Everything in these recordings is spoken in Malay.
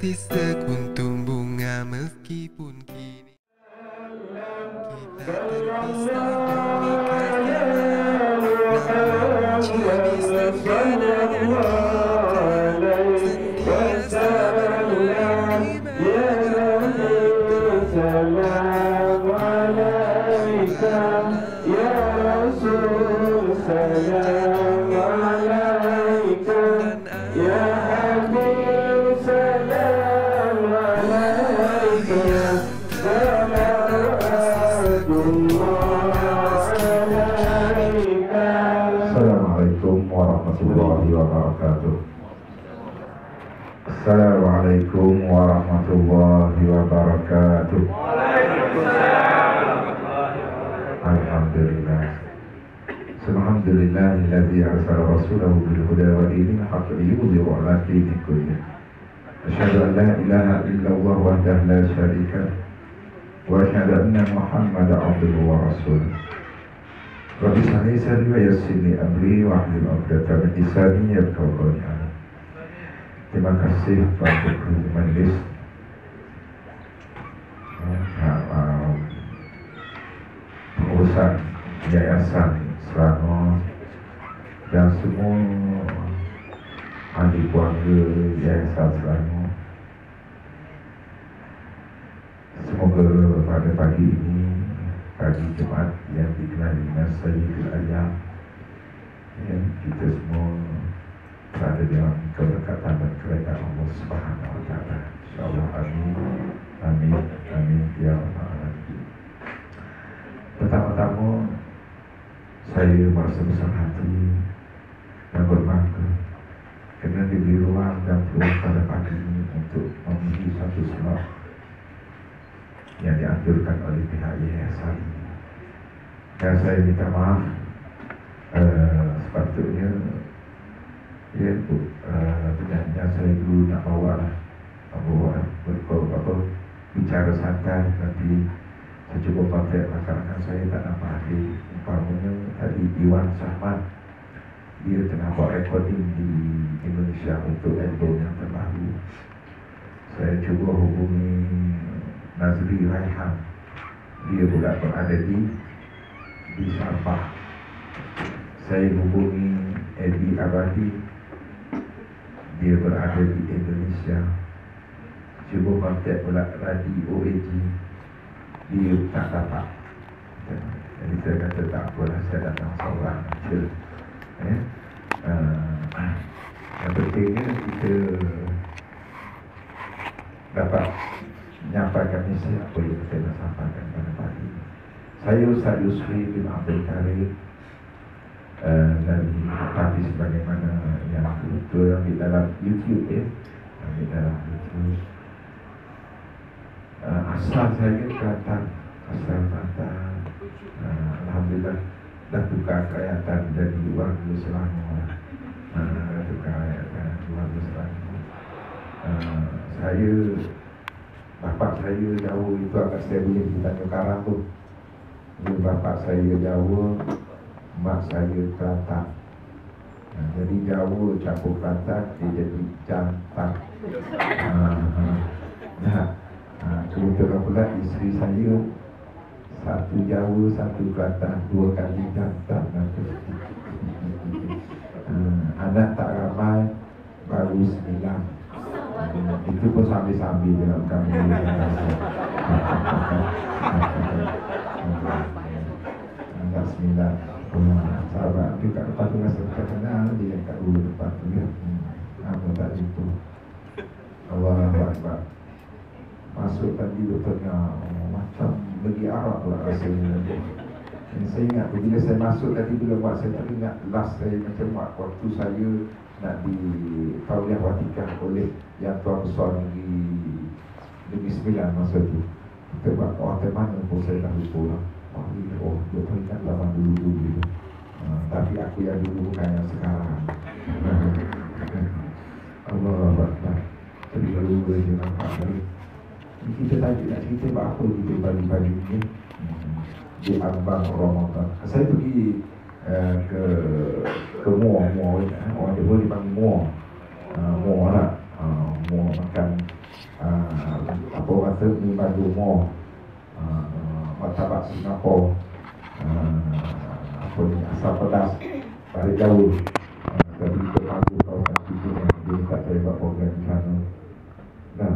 kasih sekuntum bunga meskipun kini kita terpisah demi kasihnya. Namun cinta bisa dengan kita sentiasa berlari bergerak. Salam alaika ya Rasul, salam alaika ya Habib, salam alaika salamatullah. Assalamualaikum warahmatullahi wabarakatuh. Assalamualaikum warahmatullahi wabarakatuh. Alhamdulillah. Alhamdulillahilladzi arsala rasulahu bil huda wa dinil haqqi liyudhhirahu 'ala dini kullih. Asyhadu an la ilaha illallah wahdahu la syarika lahu wa asyhadu anna Muhammadan 'abduhu wa rasuluh. Rabbi shrah li sadri wa yassir li amri wahlul 'uqdatam min lisani yafqahu qawli. Terima kasih Pak Majelis pengurusan Yayasan Selangor dan semua ahli keluarga Yayasan Selangor. Semoga pada pagi ini, pagi Jumaat yang dikenali dengan Sayyidul Ayyam, kita semua berada dalam keberkatan dan keredaan Allah Subhanahu wa taala. Insyaallah, amin. Amin. Amin ya rabbal alamin. Pertama-tama saya merasa besar hati dan berbangga kerana diberi ruang dan peluang pada pagi ini untuk memenuhi satu slot yang dianjurkan oleh pihak yayasan. Dan saya minta maaf, sepatutnya sebenarnya saya dulu nak bawa bicara santai, tapi saya cuba kontak rakan-rakan saya tak nampak hadir. Umpamanya tadi Iwan Sahman, dia tengah buat recording di Indonesia untuk album yang terbaru. Saya cuba hubungi Nazri Raihan, dia pula berada di Sabah. Saya hubungi Edi Abadi, dia berada di Indonesia. Cuba kontak pula Radio AG, dia tak dapat. Jadi saya kata tak apalah, saya datang seorang saja. Yang pentingnya kita dapat menyampaikan misi apa yang kita nak sampaikan pada pagi ini. Saya Ustaz Yusri bin Abdul Karim dari Tapi sebagaimana yang betul di dalam YouTube, di dalam YouTube. Asal saya Kelantan, alhamdulillah dah tukar kayatan dari warga Selangor. Tukar kayatan warga Selangor. Saya, bapak saya jauh itu agak saya boleh ditanya karang tu. Bapak saya jauh, mak saya Kelantan. Jadi jauh campur Kelantan, dia jadi jantan. Kebetulan pula isteri saya satu Jawa, satu Kelantan, dua kali jantan. Anak tak ramai, baru 9. Itu pun sambil-sambil dalam kami. Anak 9. Sahabat tu kat depan tu rasa kenal dia kat dulu depan tu ya. Apa tak itu. Allahu Akbar. Masuk tadi betulnya macam bagi Arab lah rasanya. Saya ingat bila saya masuk tadi, bila buat saya tak ingat last saya macam waktu saya nak di Tauliah Watikah oleh Yang Tuan Besar Negeri Sembilan masa tu. Kita buat hotel mana pun saya dah lupa lah. Dia ingat zaman dulu-dulu. Tapi aku yang dulu bukan yang sekarang. Allah Akbar. Jadi lalu dia nampak tadi. Kita tadi nak cerita apa kita pagi-pagi ni di Ambang Ramadan. Saya pergi ke Muar, orang Johor dipanggil Muar lah, Muar makan apa kata ni baju mo martabak Singapura, apa ni asam pedas balik jauh. Tadi kita panggil kawasan situ yang dia minta saya buat program di sana. Nah,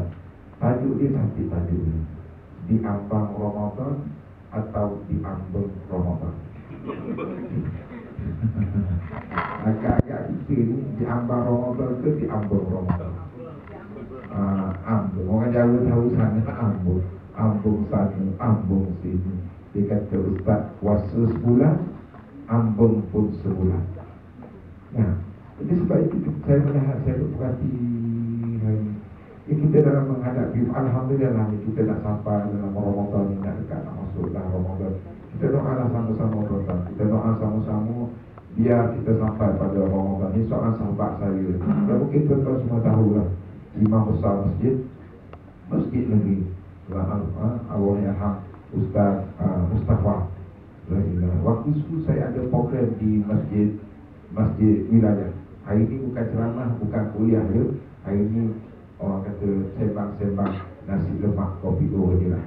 tajuk dia cantik tajuk ni. Di ambang Ramadan atau di ambang Ramadan. Agak-agak kita ni di ambang Ramadan ke di ambang Ramadan? Ambung. Orang Jawa tahu sana ambung. Ambung sana, ambung sini. Dia kata Ustaz, puasa sebulan, ambung pun sebulan. Nah, jadi sebab itu saya melihat, saya berperhati hari ini. Kita dalam menghadapi, alhamdulillah ni kita nak sampai dalam Ramadan ni, nak dekat nak masuk dalam Ramadan. Kita doalah sama-sama tuan-tuan. Kita doa sama-sama biar kita sampai pada Ramadan ni. Seorang sahabat saya, dan mungkin tuan-tuan semua tahulah, imam besar masjid negeri Allahyarham Ustaz Mustafa. Waktu itu saya ada program di masjid wilayah. Hari ini bukan ceramah, bukan kuliah ya. Hari ini orang kata sembang-sembang nasi lemak kopi dua je lah.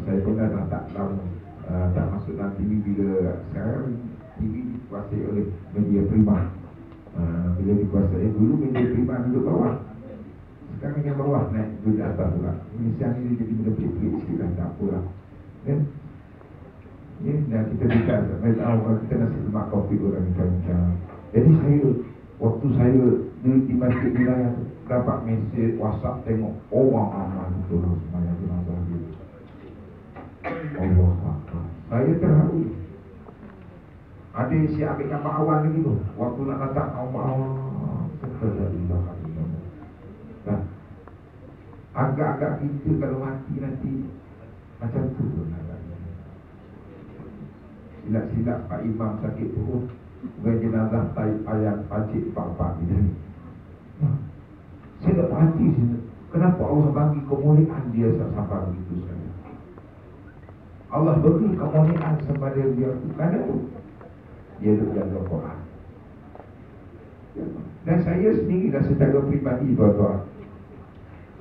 Saya pun dah tak lama tak masuk dalam TV bila sekarang TV dikuasai oleh media prima. Bila dikuasai, dulu media prima duduk bawah, sekarang yang bawah naik duduk atas pula. Siang ini jadi benda pelik-pelik sikit lah, tak apalah kan? Ya, dan kita dekat kita nasi lemak kopi orang bincang-bincang. Jadi saya, waktu saya di masjid wilayah tu, dapat mesej WhatsApp, tengok orang aman betul semuanya jenazah dia. Allah Akbar. Saya terharu. Ada si ambil gambar awal lagi tu, waktu nak letak Allah Subhanallah. Nah, agak-agak kita kalau mati nanti macam tu pun agaknya. Silap-silap Pak Imam sakit perut, bukan jenazah taib ayat pacik pak-pak ni. Saya tak perhati sini, kenapa Allah bagi kemuliaan dia sampai begitu sekali. Allah beri kemuliaan kepada dia kerana dia duduk dalam Quran. Dan saya sendiri dah secara peribadi tuan-tuan,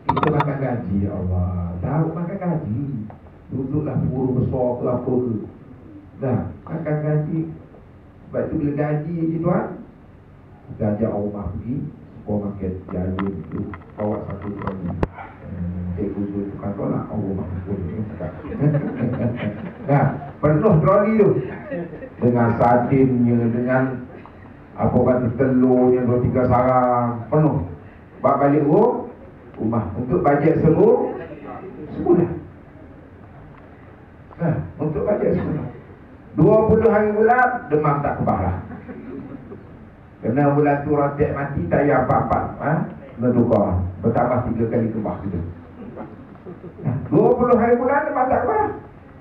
kita makan gaji, ya Allah, tahu makan gaji, duduklah guru besar ke apa ke, dah makan gaji. Sebab tu bila gaji je tuan, kita ajak rumah pergi supermarket Jaya itu, bawa satu troli. Cikgu tu tukang tolak rumah pun. Nah, penuh troli tu dengan sardinnya, dengan apa kata telurnya, 2-3 sarang, penuh. Bawa balik rumah untuk bajet sebulan. Nah, untuk bajet sebulan. 20 hari bulan demam tak kebalah. Kena bulan tu rotek mati tayar 4-4 Medukar, bertambah 3 kali kebah kita. 20 hari bulan demam tak kebalah.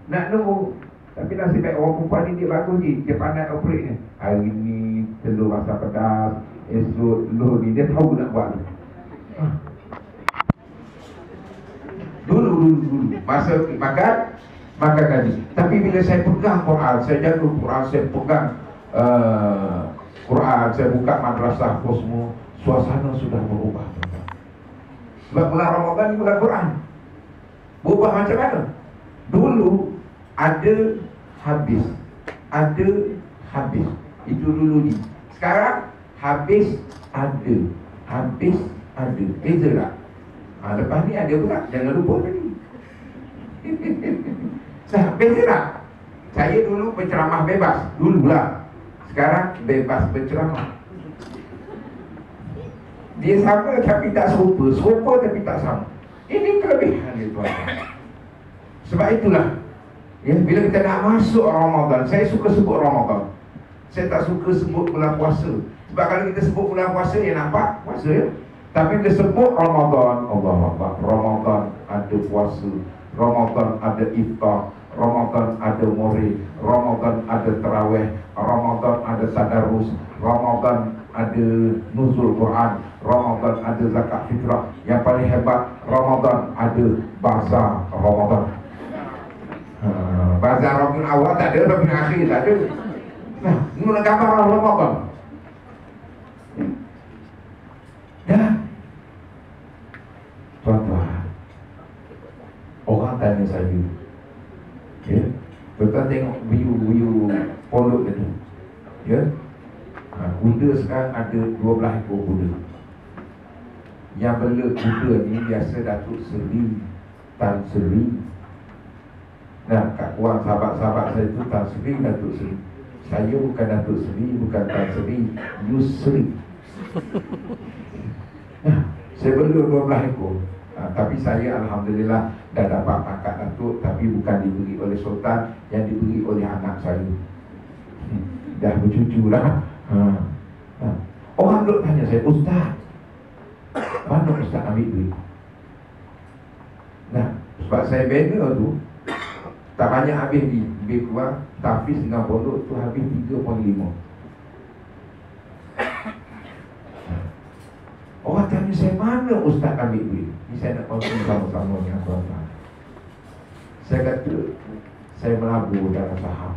Nak nunggu. Tapi nasib baik orang perempuan ni dia bagus ni, dia pandai operate ni. Hari ni telur rasa pedas, esok telur ni dia tahu nak buat. Dulu masa makan gaji. Tapi bila saya pegang Quran, saya jaga Quran, saya pegang Quran, saya buka madrasah semua, suasana sudah berubah. Sebab bulan Ramadan ni bulan Quran. Berubah macam mana? Dulu ada habis, itu dulu ni. Sekarang habis ada, beza tak? Lepas ni ada pula, jangan lupa tadi. Beza tak? Saya dulu penceramah bebas, dululah. Sekarang bebas berceramah. Dia sama tapi tak serupa tapi tak sama. Ini kelebihan dia tuan-tuan. Sebab itulah, ya, bila kita nak masuk Ramadan, saya suka sebut Ramadan. Saya tak suka sebut bulan puasa. Sebab kalau kita sebut bulan puasa, dia nampak puasa ya. Tapi dia sebut Ramadan, Allah Akbar. Ramadan ada puasa, Ramadan ada iftar, Ramadan ada murid, Ramadan ada tarawih, Ramadan ada tadarus, Ramadan ada nuzul Quran, Ramadan ada zakat fitrah. Yang paling hebat, Ramadan ada bazar Ramadan. Bazar Rabiul Awal tak ada, Rabiul Akhir tak ada. Nah, ini nak gambar Ramadan. Dan tuan-tuan, tanya saya. Ya, tuan tengok biu pondok tadi. Ya, kuda sekarang ada 12 ekor kuda. Yang bela kuda ni biasa Datuk Seri Tan Sri. Nah, kat kuang sahabat-sahabat saya tu Tan Sri, Datuk Sri. Saya bukan Datuk Sri, bukan Tan Sri, Yusri. Nah, saya bela 12 ekor. Tapi saya Alhamdulillah dah dapat pangkat Datuk, tapi bukan diberi oleh Sultan, yang diberi oleh anak saya. Dah bercucu lah. Orang duk tanya saya, Ustaz, mana Ustaz ambil duit? Nah, sebab saya banner tu tak banyak habis di lebih kurang tahfiz dengan pondok tu habis 3.5. Orang tanya saya, mana Ustaz ambil duit? Ni saya nak kongsi sama-sama dengan tuan-tuan. Saya kata, saya melabur dalam saham.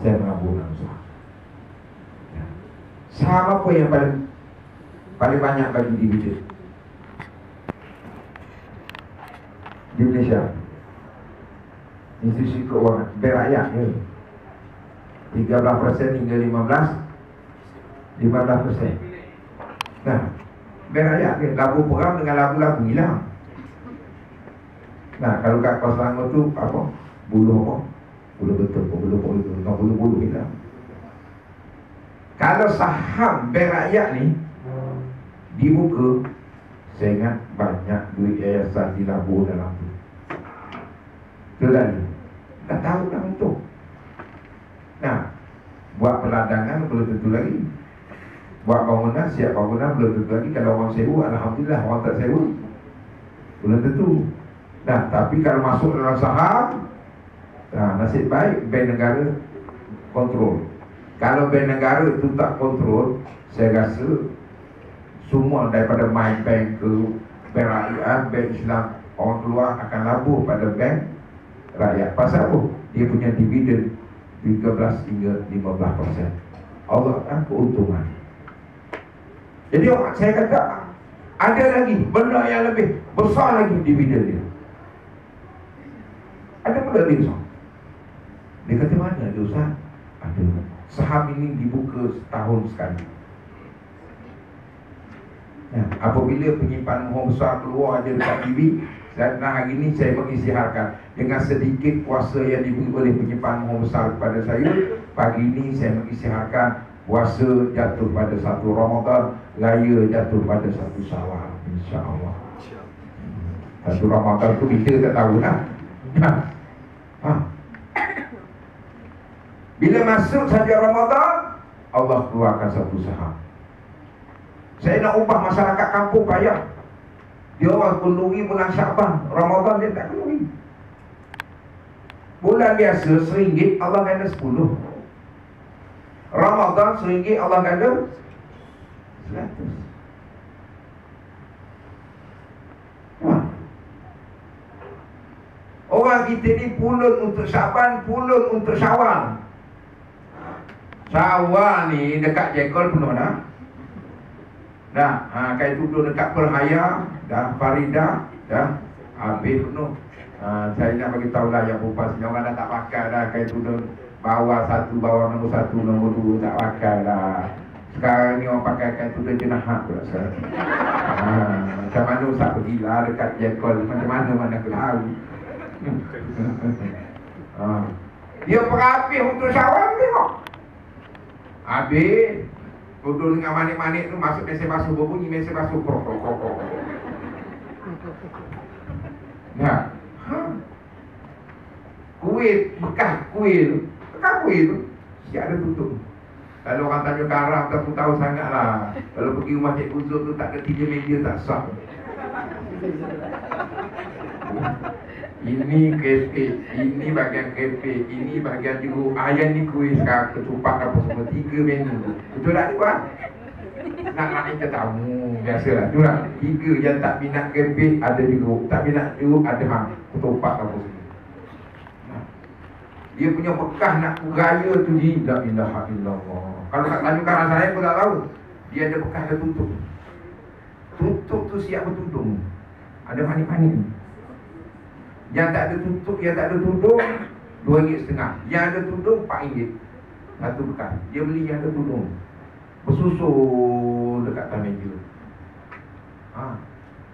Saya melabur dalam saham. Ya. Saham apa yang paling banyak bagi dividen di Malaysia? Institusi keuangan bank rakyat ni 13% hingga 15%. Nah, bank rakyat ni labu perang dengan labu-labu hilang. Nah, kalau kat Kuala Selangor tu apa? Bulu apa? Bulu betul, bulu hilang. Kalau saham bank rakyat ni dibuka, saya ingat banyak duit yayasan dilabur dalam tu. Betul tak ni? Dah tahu dah untuk. Nah, buat peladangan belum tentu lagi. Buat bangunan, siap bangunan belum tentu lagi. Kalau orang sewa, Alhamdulillah. Orang tak sewa, belum tentu. Nah, tapi kalau masuk dalam saham, nasib baik bank negara kontrol. Kalau bank negara itu tak kontrol, saya rasa semua daripada main bank ke bank rakyat, bank Islam, orang keluar akan labur pada bank rakyat. Pasal apa? Dia punya dividen 13 hingga 15%. Allah akan keuntungan. Jadi saya kata ada lagi benda yang lebih besar lagi dividen dia. Ada benda lagi besar. Dia kata mana ada Ustaz? Ada. Saham ini dibuka setahun sekali. Ya, apabila penyimpan mohon besar keluar aja dekat TV, dan hari ini saya mengisytiharkan dengan sedikit puasa yang diberi oleh penyimpan mohon besar kepada saya. Pagi ini saya mengisytiharkan puasa jatuh pada 1 Ramadan, raya jatuh pada 1 Syawal, insya-Allah. 1 Ramadan tu kita tak tahu lah. Bila masuk saja Ramadan, Allah keluarkan satu saham. Saya nak ubah masyarakat kampung payah. Dia orang kenduri bulan Syaban, Ramadan dia tak kenduri. Bulan biasa RM1, Allah ganda 10. Ramadan RM1, Allah ganda 100. Wah. Orang kita ni pulut untuk Syaban, pulut untuk Syawal. Syawal ni dekat Jekol penuh dah. Dah, kain tudung dekat Perhaya, dah Farida, dah habis penuh. Saya nak bagi tahu lah yang perempuan sini orang dah tak pakai dah kain tudung bawah 1, bawah nombor 1, nombor 2 tak pakai dah. Sekarang ni orang pakai kain tudung jenahat pula sekarang. Macam mana Ustaz pergilah dekat Jekol, macam mana aku tahu. Dia perhabis untuk Syawal tengok. Habis tudung dengan manik-manik tu masuk mesin basuh, berbunyi mesin basuh krok. Nah, kuih, bekas kuih tu siap ada tutup. Kalau orang tanya karam tak pun tahu sangat lah. Kalau pergi rumah Cik Uzur tu tak ada 3 meja tak sah. Ini kepe, ini bahagian kepe, ini bahagian jeruk, ayam ni kuih sekarang, ketupat apa semua, 3 menu. Betul tak tuan? Nak kita tamu, biasalah. Tu lah, 3 yang tak minat kepe ada jeruk, tak minat jeruk ada ketupat apa semua. Dia punya bekas nak raya tu di la ilaha illallah. Kalau kat Tanjung Karang saya pun tak tahu. Dia ada bekas ada tutup. Tutup tu siap bertudung. Ada manik-manik ni. Yang tak ada tutup, yang tak ada tudung RM2.5. Yang ada tudung RM4. Satu bekas. Dia beli yang ada tudung, bersusun dekat atas meja.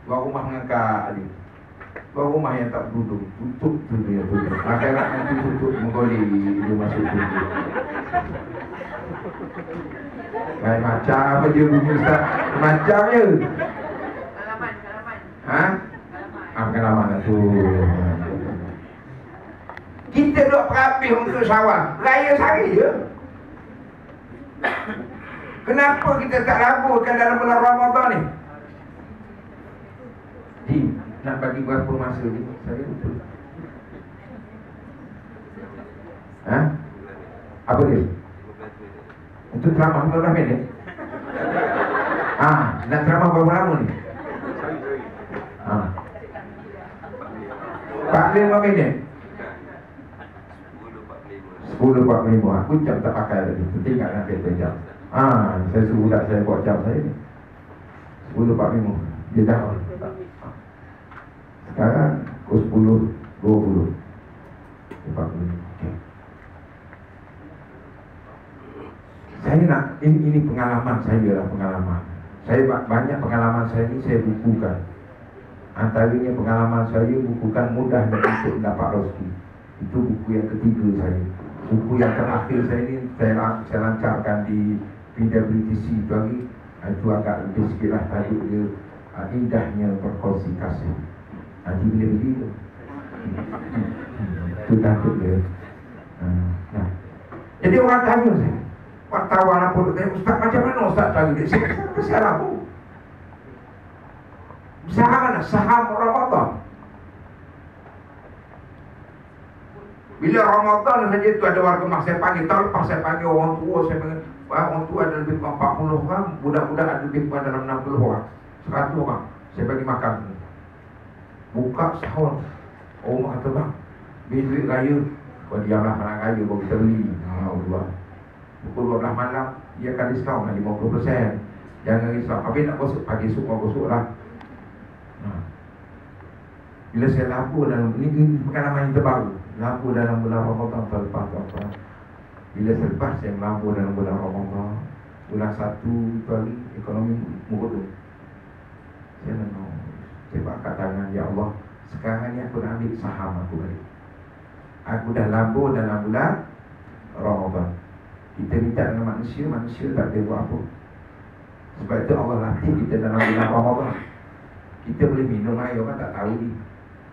Tuan rumah mengangkat dia. Tuan rumah yang tak tudung, tutup tu dia tudung. Akhirat nanti tutup menggoli dia masuk tutup. Kayak macam apa dia bunyi Ustaz? Macam je. Kalaman. Pengalaman lah tu. Kita duk perapih untuk syawal, raya sehari je. Kenapa kita tak laburkan dalam bulan Ramadan ni? Nak bagi berapa masa ni? Saya betul. Apa dia? Untuk ceramah 15 minit? Nak ceramah berapa lama ni? 45 minit. 10.45. Aku jam tak pakai lagi. Tinggal nak kereta jam. Saya suruh budak saya buat jam saya ni 10.45. Dia dah sekarang pukul 10.20. 40. Okay. Saya nak, ini pengalaman saya lah, pengalaman. Saya banyak pengalaman saya ni saya bukukan. Antaranya pengalaman saya bukukan mudah untuk mendapat rezeki. Itu buku yang ketiga saya. Buku yang terakhir saya ni saya lancarkan di PWTC itu lagi. Itu agak lebih sikit lah tajuk dia, indahnya berkongsi kasih. Nanti bila beli tu itu tajuk dia. Jadi orang tanya saya, wartawan apa tu, Ustaz macam mana Ustaz tahu dia? Saya salah pun. Saham mana? Saham Ramadan. Bila Ramadan saja tu ada warga mak saya panggil. Tahun lepas saya panggil orang tua, saya panggil orang tua ada lebih kurang 40 orang, budak-budak ada lebih kurang dalam 60 orang, 100 orang. Saya bagi makan. Buka sahur. Orang kata bang, beli duit raya. Kau diamlah malam raya baru kita beli. Allah. Pukul 12 malam dia akan diskaun lah 50%. Jangan risau. Habis nak gosok pagi esok gosok lah. Bila saya labur dalam ini pengalaman yang terbaru, labur dalam bulan Ramadan tahun lepas apa? Bila selepas saya melabur dalam bulan Ramadan, bulan 1 tu hari ekonomi murah. Saya menang. Saya angkat tangan, ya Allah, sekarang ni aku nak ambil saham aku balik. Aku dah labur dalam bulan Ramadan. Kita minta dengan manusia tak boleh buat apa. Sebab itu Allah latih kita dalam bulan Ramadan. Kita boleh minum air, orang tak tahu ni.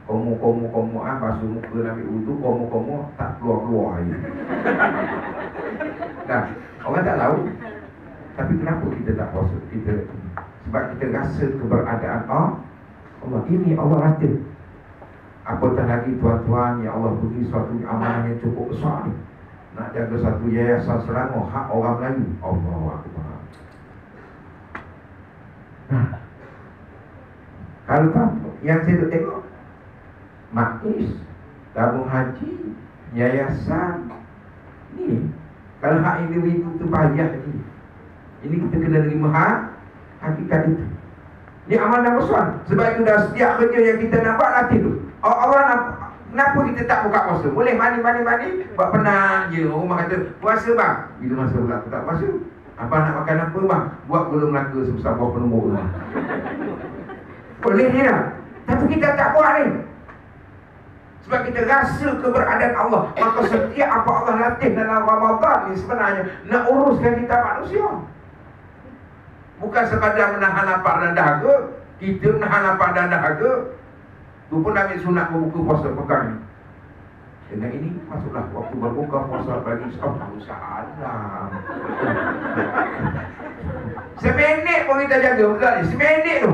Komo basuh muka nak ambil wudu, komo tak keluar air. Dah, orang tak tahu. Tapi kenapa kita tak puasa? Sebab kita rasa keberadaan Allah. Ini Allah latih. Apatah lagi tuan-tuan yang Allah beri suatu amanah yang cukup besar ni. Nak jaga satu yayasan Selangor, hak orang Melayu. Allahu Akbar. Kalau tak, yang saya tengok MAIS, tabung haji, yayasan ni. Kalau hak individu tu payah ni. Ini kita kena terima hak hakikat itu. Ini amanah besar. Sebab itu dah setiap kerja yang kita nak buat latih tu. Allah nak, kenapa kita tak buka puasa? Boleh mandi buat penat je. Rumah kata puasa bang. Bila masa pula aku tak puasa? Abang nak makan apa bang? Buat gula Melaka sebesar buah penumbuk tu. Boleh ni lah. Tapi kita tak buat ni. Sebab kita rasa keberadaan Allah. Maka setiap apa Allah latih dalam Ramadan ni sebenarnya nak uruskan kita manusia. Bukan sekadar menahan lapar dan dahaga. Kita menahan lapar dan dahaga. Tu pun ambil sunat berbuka puasa pekan ni. Dengan ini masuklah waktu berbuka puasa bagi salam. Seminit pun kita jaga betul ni. Seminit tu.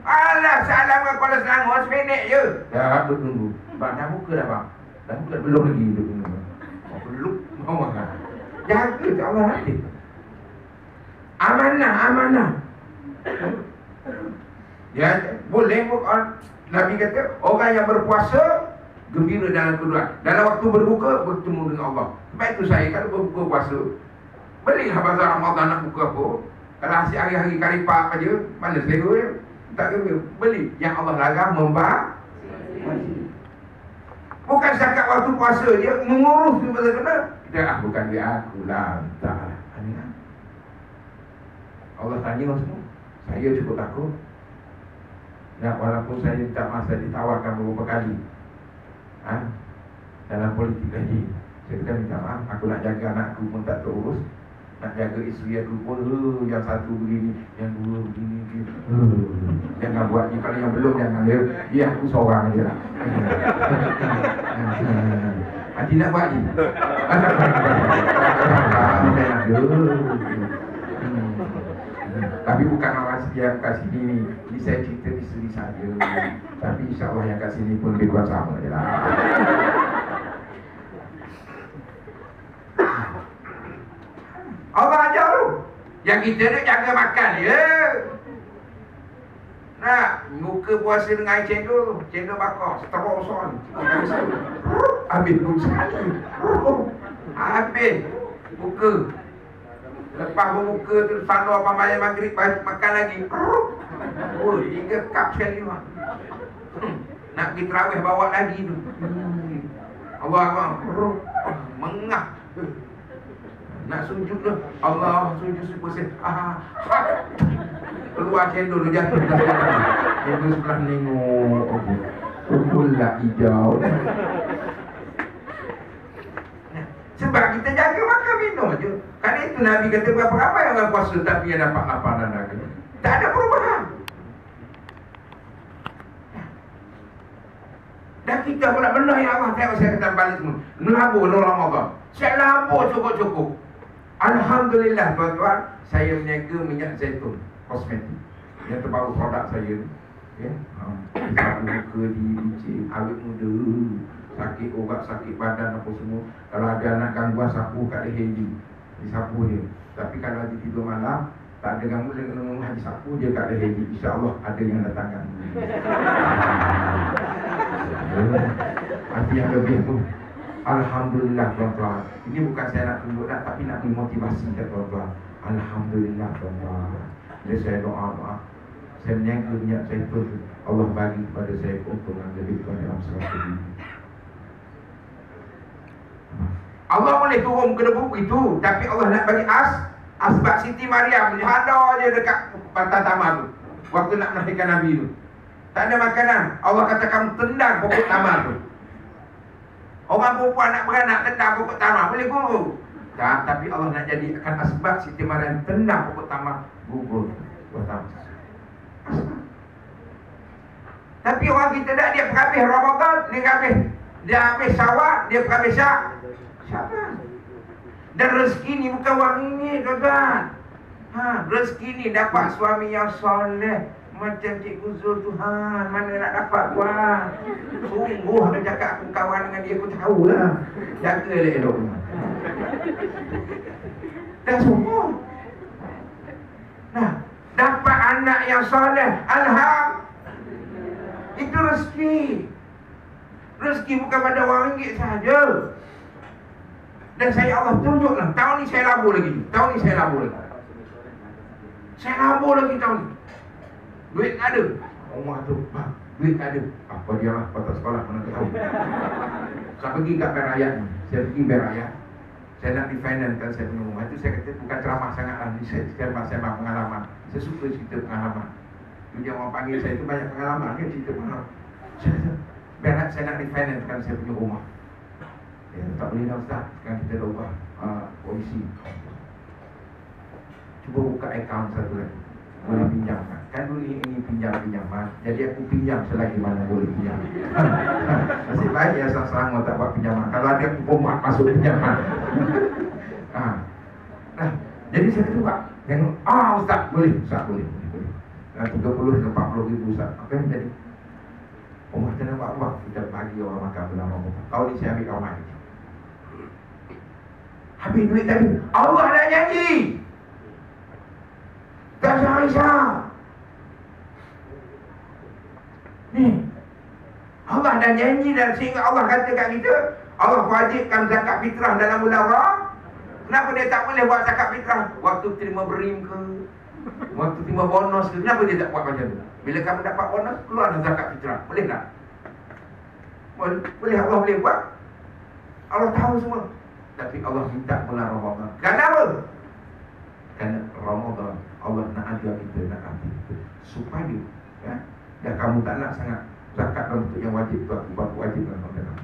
Alah, salam ke Kuala Selangor seminit je. Dah tunggu. Bang dah buka dah bang. Dah buka belum lagi tu. Belum mau makan. Jaga tu Allah hati. Amanah. Ya, boleh bukan. Nabi kata orang yang berpuasa gembira dalam kedudukan. Dalam waktu berbuka bertemu dengan Allah. Sebab itu saya kalau berbuka puasa, belilah bazar Ramadan nak buka apa. Kalau asyik hari-hari karipak aja, mana selera dia? Tak gembira. Beli yang Allah larang membahas. Bukan zakat waktu puasa, dia mengurus betul-betul. Dia bukan dia aku lah. Tak lah. Allah tanya semua. Saya cukup takut. Ya, walaupun saya tak masa ditawarkan beberapa kali dalam politik lagi. Saya kata minta maaf, aku nak jaga anakku pun tak terurus. Nak jaga isteri aku pun yang satu begini, yang dua begini. Jangan buat ni, kalau yang belum jangan dia. Dia aku seorang je lah. Hati nak buat ni. Tapi bukan orang yang kat sini ni. Ini saya cerita isteri saya. Tapi insyaAllah yang kat sini pun lebih kurang sama je lah. Allah ajar tu. Yang kita ni jaga makan je. Nak muka puasa dengan air cendol, cendol bakar, seteroson. Habis pun sekali. Habis muka. Lepas bermuka tu sandor pambayar maghrib makan lagi. Oh, 3 cup sekali mah. Nak pergi terawih bawa lagi tu. Allah Akbar. Mengah. Nak sujud tu. Allah sujud sepusin. Keluar cendol tu jatuh. Itu sebelah nengok. Pula hijau. Sebab kita jaga makan minum je. Kerana itu Nabi kata berapa ramai orang puasa tapi yang dapat lapar dan dahaga. Tak ada perubahan. Dan kita pula benda yang Allah tengok saya kata balik semua. Melabur dalam Ramadan. Saya labur cukup-cukup. Alhamdulillah tuan-tuan, saya meniaga minyak zaitun kosmetik. Yang terbaru produk saya. Ya. Sapu muka di bicik, awet muda. Sakit ubat, sakit badan apa semua. Kalau ada anak gangguan, sapu kat leher dia. Disapu dia. Tapi kalau dia tidur malam, tak ada gangguan dengan rumah, disapu dia kat leher dia. InsyaAllah ada yang datangkan. Hati yang lebih tu. Alhamdulillah tuan-tuan. Ini bukan saya nak tunjuk dah, tapi nak memotivasi tuan-tuan. Alhamdulillah tuan-tuan. Jadi saya doa. Saya meniaga minyak zaitun. Allah bagi kepada saya keuntungan lebih kurang dalam 100 ribu. Allah boleh turun ke debu itu, tapi Allah nak bagi asbab Siti Maryam ada je dekat pantai tamar tu. Waktu nak melahirkan Nabi tu. Tak ada makanan. Allah kata kamu tendang pokok tamar tu. Orang perempuan nak beranak tendang pokok tamar boleh gugur. Tak, tapi Allah nak jadikan asbab Siti Maryam tendang pokok tamar gugur. Tapi orang kita dah dia perhabis Ramadan, dia habis sawah, dia perhabis siapa? Dan rezeki ni bukan wang ini tuan-tuan. Rezeki ni dapat suami yang soleh macam Cikgu Zul Tuhan. Mana nak dapat tuan? Sungguh aku cakap aku kawan dengan dia, aku tahulah. Jaga elok-elok. Dan sungguh. Nah, dapat anak yang soleh, itu rezeki. Rezeki bukan pada wang ringgit sahaja. Dan saya Allah tunjuklah. Tahun ni saya labur lagi. Saya labur lagi tahun ni. Duit tak ada. Rumah tu, duit tak ada. Apa dia lah, patut sekolah mana tahu. Saya pergi kat bank rakyat ni. Saya pergi bank rakyat. Saya nak refinancekan saya punya rumah. Itu saya kata bukan ceramah sangat lah. Saya pengalaman. Saya suka cerita pengalaman. Dia orang panggil saya tu banyak pengalaman kan, cerita pengalaman. Saya kata, bank saya nak refinancekan saya punya rumah. Ya, tak boleh dah Ustaz. Sekarang kita dah ubah polisi. Cuba buka akaun satu lagi. Boleh pinjam kan? Kan dulu ini pinjam-pinjaman. Jadi aku pinjam selagi mana boleh pinjam. Nasib baik ya Selangor tak buat pinjaman. Kalau ada aku pemuat masuk pinjaman. Nah, jadi saya kata Pak, tengok, Ustaz boleh. 30 ke 40 ribu Ustaz. Apa yang jadi? Rumah kena buat kita bagi orang makan dalam rumah. Tahun ni saya ambil kawan. Habis duit tadi. Allah dah janji. Tak risau. Ni. Allah dah janji dan sehingga Allah kata kat kita, Allah wajibkan zakat fitrah dalam bulan Ramadan. Kenapa dia tak boleh buat zakat fitrah? Waktu terima berim ke? Waktu terima bonus ke? Kenapa dia tak buat macam tu? Bila kamu dapat bonus, keluar zakat fitrah. Boleh tak? Boleh Allah boleh buat. Allah tahu semua. Tapi Allah minta bulan Ramadan. Kenapa? Kerana Ramadan Allah nak ajar kita, nak hati kita supaya ya, dan kamu tak nak sangat zakat dalam bentuk yang wajib tu aku buat wajib dalam Ramadan.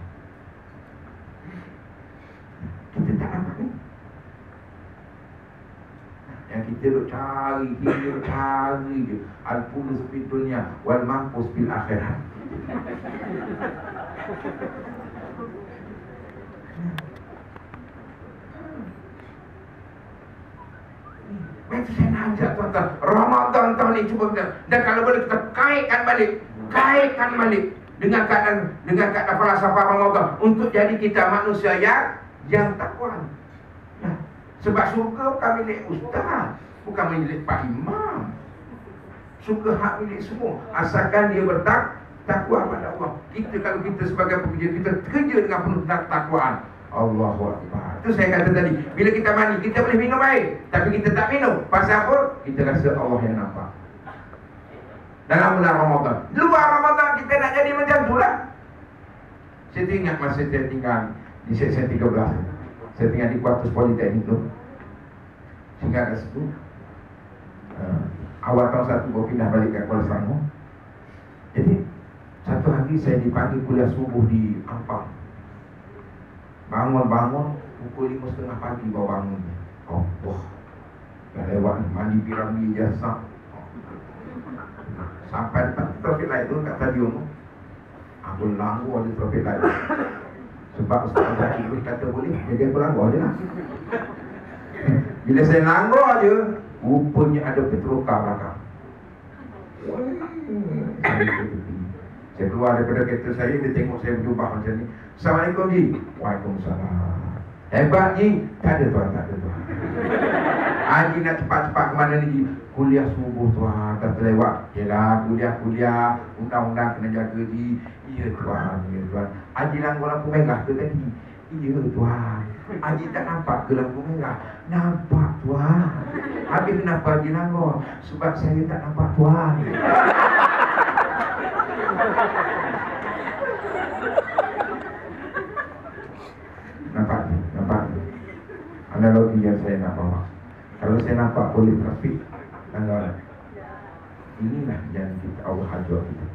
Kita tak nampak ni. Yang kita duk cari, kita cari je al-fulus fid dunya wal mampus fil akhirat. Macam saya nak ajak tuan-tuan, Ramadan tahun ni cuba kita, dan kalau boleh kita kaitkan balik dengan keadaan falsafah Ramadan untuk jadi kita manusia yang takwa. Nah, sebab surga bukan milik ustaz, bukan milik Pak Imam. Surga hak milik semua, asalkan dia bertakwa pada Allah. Kita kalau kita sebagai pekerja, kita kerja dengan penuh takwaan. Allahu Akbar. Itu saya kata tadi, bila kita mandi, kita boleh minum air, tapi kita tak minum. Pasal apa? Kita rasa Allah yang nampak. Dalam bulan Ramadan. Luar Ramadan kita nak jadi macam tu lah. Saya ingat masa saya tinggal di Seksyen 13, saya tinggal di Kuartus Politeknik tu. Sehingga kat situ awal tahun 1 baru pindah balik ke Kuala Selangor. Jadi satu hari saya dipanggil kuliah subuh di Ampang. Bangun pukul 5:30 pagi baru bangun. Oh, wah. Dah lewat mandi piramidi jasa. Sampai depan traffic light tu kat stadium tu. Aku langgar di traffic light. Sebab Ustaz Zaki tu kata boleh, jadi aku langgar je lah. Bila saya langgar je, rupanya ada petroka belakang. Saya keluar daripada kereta saya, dia tengok saya berjubah macam ni. Assalamualaikum Ji. Waalaikumsalam. Hebat Ji. Tak ada tuan. Haji nak cepat-cepat ke mana ni Ji? Kuliah subuh tuan, dah terlewat. Yelah, kuliah, undang-undang kena jaga Ji. Ya tuan. Haji langgar lampu merah ke tadi? Ya tuan. Haji tak nampak ke lampu merah? Nampak tuan. Habis kenapa Haji langgar? Sebab saya tak nampak tuan. Nampak analogi yang saya nak bawa. Kalau saya nampak polis trafik, inilah yang kita Allah ajar kita.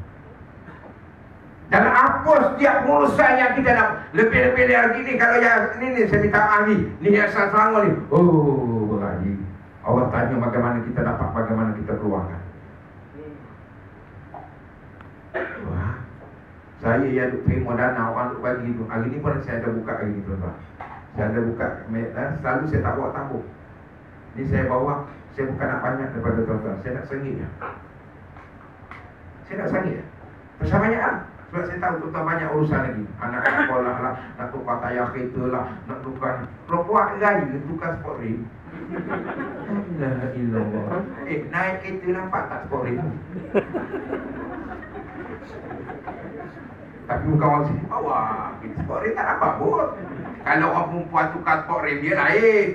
Dan apa setiap urusan yang kita nak lebih-lebih lagi ni, kalau yang ni saya minta maaf ni yang Selangor ni, oh berani. Allah tanya bagaimana kita dapat, bagaimana kita keluarkan. Wah, saya yang terima dana orang untuk bagi tu. Hari ni pun saya ada buka hari ni tuan-tuan. Saya ada buka, selalu saya tak bawa tabung. Ni saya bawa, saya bukan nak banyak daripada tuan-tuan. Saya nak sengit je. Saya nak sengit je. Pasal banyak lah. Sebab saya tahu tuan-tuan banyak urusan lagi. Anak sekolah lah, nak tukar tayar kereta lah, nak tukar. Kalau buat gaya, tukar sport rim. La ilallah. Naik kereta nampak tak sport rim? Tapi bukan orang sini bawah. Kita sport rim tak dapat pun. Kalau orang perempuan tukar sport rim, dia lain.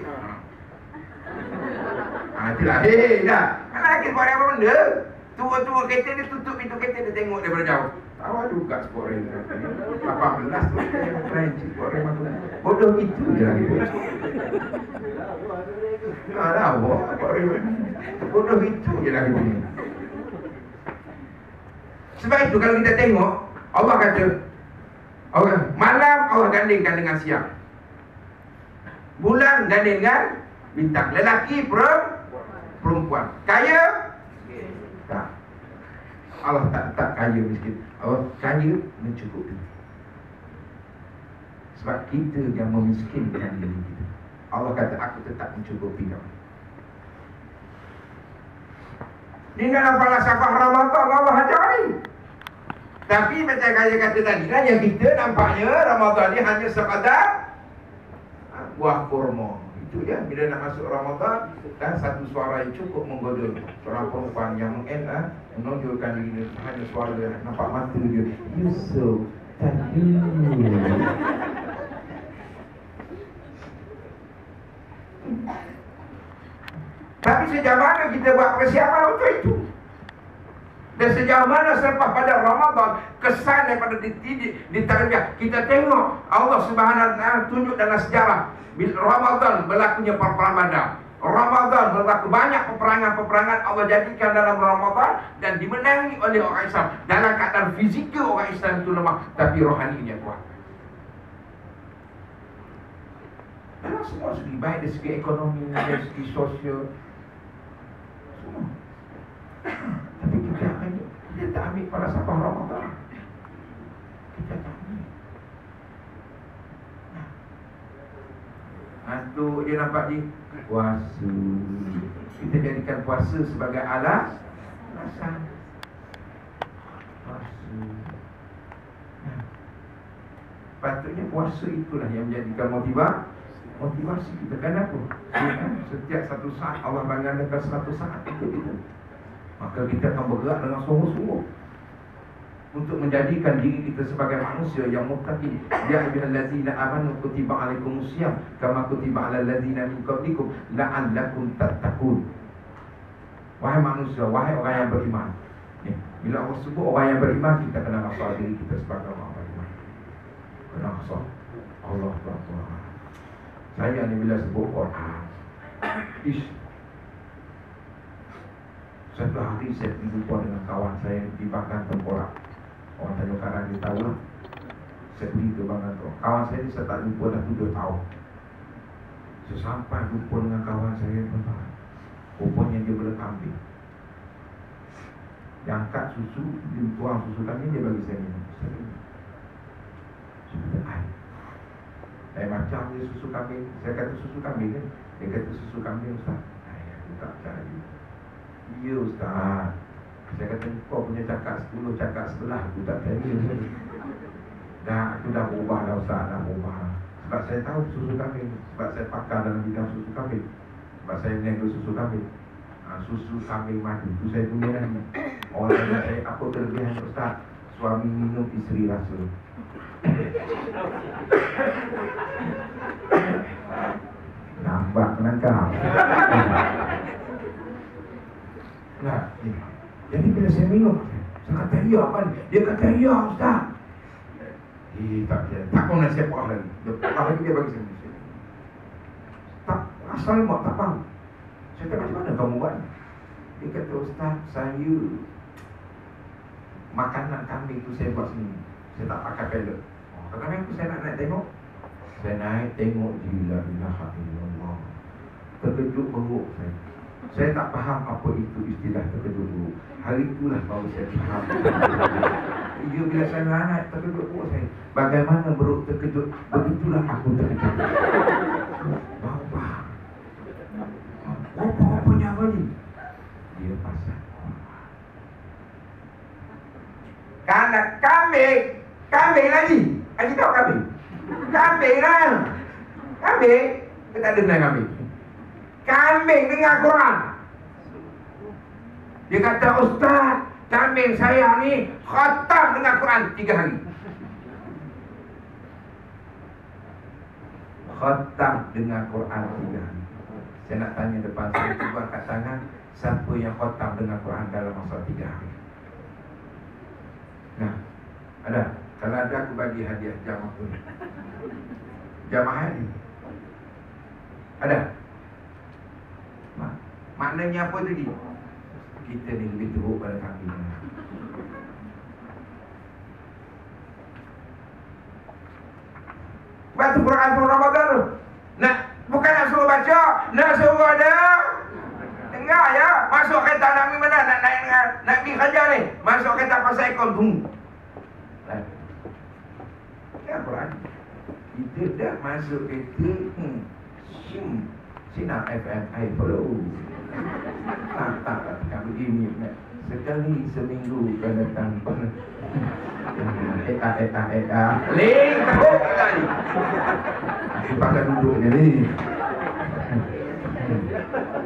Itu lain dah. Mana lagi sport rim apa benda? Tua-tua kereta dia tutup pintu kereta, dia tengok daripada jauh. Awak juga sport rim 18 tu lain sport rim aku. Bodoh itu je lagi. Ada awak sport rim. Bodoh itu je lagi. Sebab itu kalau kita tengok, Allah kata, malam Allah gandingkan dengan siang, bulan ganding dengan bintang, lelaki perempuan, kaya tak. Allah tak kaya miskin. Allah kaya mencukupi. Sebab kita yang memiskinkan diri kita. Allah kata aku tetap mencukupi kamu. Ini dalam falsafah Ramadan Allah ajar ni. Tapi macam saya kata tadi kan, yang kita nampaknya Ramadan ni hanya sekadar buah kurma. Itu je. Bila nak masuk Ramadan, dan satu suara yang cukup menggoda. Seorang perempuan yang menonjolkan diri, hanya suara dia, nampak mata dia. Yusuf, tadi. Tapi sejauh mana kita buat persiapan untuk itu? Dan sejauh mana selepas pada Ramadan kesan daripada dididik, ditarbiyah. Kita tengok Allah Subhanahu Wa Taala tunjuk dalam sejarah bila Ramadan berlakunya perperang Badar. Ramadan berlaku banyak peperangan-peperangan Allah jadikan dalam Ramadan dan dimenangi oleh orang Islam. Dalam keadaan fizikal orang Islam itu lemah, tapi rohaninya kuat. Dalam semua segi, baik dari segi ekonomi, dari segi sosial, semua. Tapi kita tak ambil pada sabah Ramadan. Kita tak ambil. Itu dia nampak di puasa. Kita jadikan puasa sebagai alasan. Puasa. Patutnya puasa itulah yang menjadikan motivasi kita. Kenapa? Setiap satu saat Allah mengadakan satu saat untuk kita. Maka kita akan bergerak dengan sungguh-sungguh untuk menjadikan diri kita sebagai manusia yang muttaqin. Ya ayyuhallazina amanu kutiba alaikumusiyam kama kutiba alal ladzina min qablikum la'allakum tattaqun. Wahai manusia, wahai orang yang beriman. Ni, bila Allah sebut orang yang beriman, kita kena rasa diri kita sebagai orang beriman. Kena rasa Allah Tuhan. Saya ni bila sebut Quran, satu hari saya berjumpa dengan kawan saya di Bagan Tengkorak. Orang Tanjung Karang dia tahu lah. Saya pergi ke Bagan tu. Kawan saya ni saya tak jumpa dah 7 tahun. Sesampai jumpa dengan kawan saya, rupanya dia bela kambing. Dia angkat susu, dia tuang susu kambing, dia bagi saya minum. Saya kata air. Macam dia susu kambing. Saya kata susu kambing kan. Dia kata susu kambing, Ustaz. Aku tak cari. Ya Ustaz. Saya kata kau punya cakap 10, cakap 11, aku tak cari. Aku dah berubah dah Ustaz, dah berubah. Sebab saya tahu susu kambing. Sebab saya pakar dalam bidang susu kambing. Sebab saya meniaga susu kambing. Susu kambing madu itu saya punya lagi. Orang tanya saya, apa kelebihan Ustaz? Suami minum, isteri rasa. Nampak menangkap. Nah, jadi bila saya minum, saya kata ya apa ni? Dia kata ya Ustaz. Tak pun nak siap lagi. Lagi dia bagi saya. Tak asal mak tak faham. Saya kata macam mana kamu buat? Dia kata Ustaz, saya makanan kambing tu saya buat sendiri. Saya tak pakai pellet. Kadang-kadang aku saya nak naik tengok. Saya naik tengok, gila ilaha illallah. Terkejut beruk saya. Saya tak faham apa itu istilah terkejut beruk. Hari itulah baru saya faham. Ya, bila saya naik terkejut beruk saya. Bagaimana beruk terkejut? Begitulah aku terkejut. Baru faham. Apa punya apa ni? Dia pasal. Karena kambing lagi. Haji tahu kambing? Kambing lah. Kambing. Kita ada dengar kambing. Kambing dengar Quran. Dia kata, Ustaz, kambing saya ni khatam dengar Quran 3 hari. Khatam dengar Quran 3 hari. Saya nak tanya depan saya, cuba angkat tangan, siapa yang khatam dengar Quran dalam masa 3 hari? Nah, ada. Kalau ada, aku bagi hadiah jam aku ni. Jamaah ni. Ada. Maknanya apa tadi? Kita ni lebih teruk pada kambing. Baca Quran pun Ramadan tu. Nak, bukan nak suruh baca, nak suruh ada dengar ya. Masuk kereta nak pergi mana? Nak naik nak pergi kerja ni. Masuk kereta pasal ekor tunggu. Ya Quran. Kita dah masuk kereta Sinar FM I follow. Tak begini. Sekali seminggu akan datang. Link teruk lagi. Aku pakai duduk ni.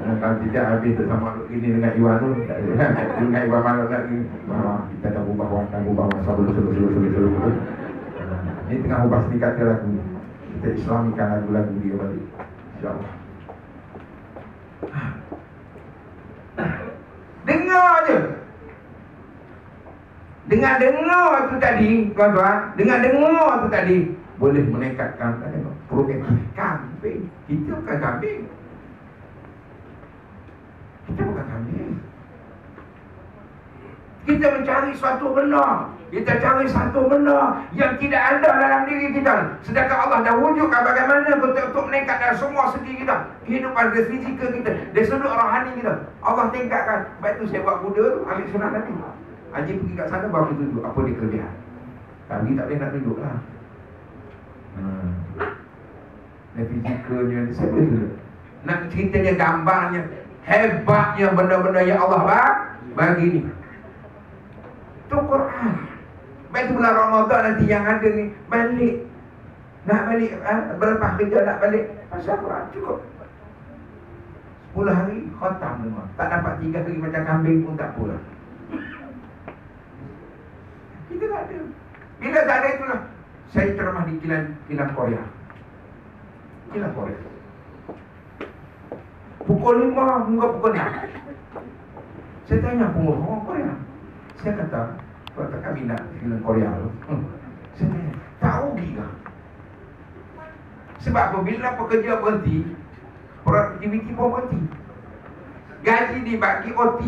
Kalau tidak habis bersama ini dengan Iwan tu, dengan Iwan malam lagi. Kita dah ubah warna, ubah masa dulu. Ini tengah ubah sedikit lagu. Kita islamikan lagu-lagu dia balik. InsyaAllah. Dengar je. Dengan dengar tu tadi, tuan-tuan, dengan dengar tu tadi boleh menekatkan proaktif kambing. Kita bukan kambing. Kita bukan kambing. Kita mencari suatu benda. Kita cari satu benda yang tidak ada dalam diri kita. Sedangkan Allah dah wujudkan bagaimana untuk meningkat dalam semua segi kita. Kehidupan fizikal kita, dari sudut rohani kita. Allah tingkatkan. Baik tu saya buat kuda tu, ambil sunat Nabi. Haji pergi kat sana baru tunjuk apa dia kelebihan. Tapi tak boleh nak tunjuk lah. Dan fizikalnya saya boleh tunjuk. Nak ceritanya gambarnya, hebatnya benda-benda yang Allah bagi ni. Itu Quran. Baik tu bulan Ramadan nanti yang ada ni balik. Nak balik berlepas kerja nak balik pasal Quran cukup 10 hari khatam semua. Tak dapat 3 hari macam kambing pun tak pula. Kita tak ada. Bila tak ada itulah saya ceramah di kilang Korea. Kilang Korea. Pukul 5 hingga pukul 6. Saya tanya pengurus orang Korea. Saya kata, kata kami nak kilang Korea tu. Saya tanya, tak rugi ke? Sebab apabila pekerja berhenti, produktiviti pun berhenti. Gaji dibagi OT.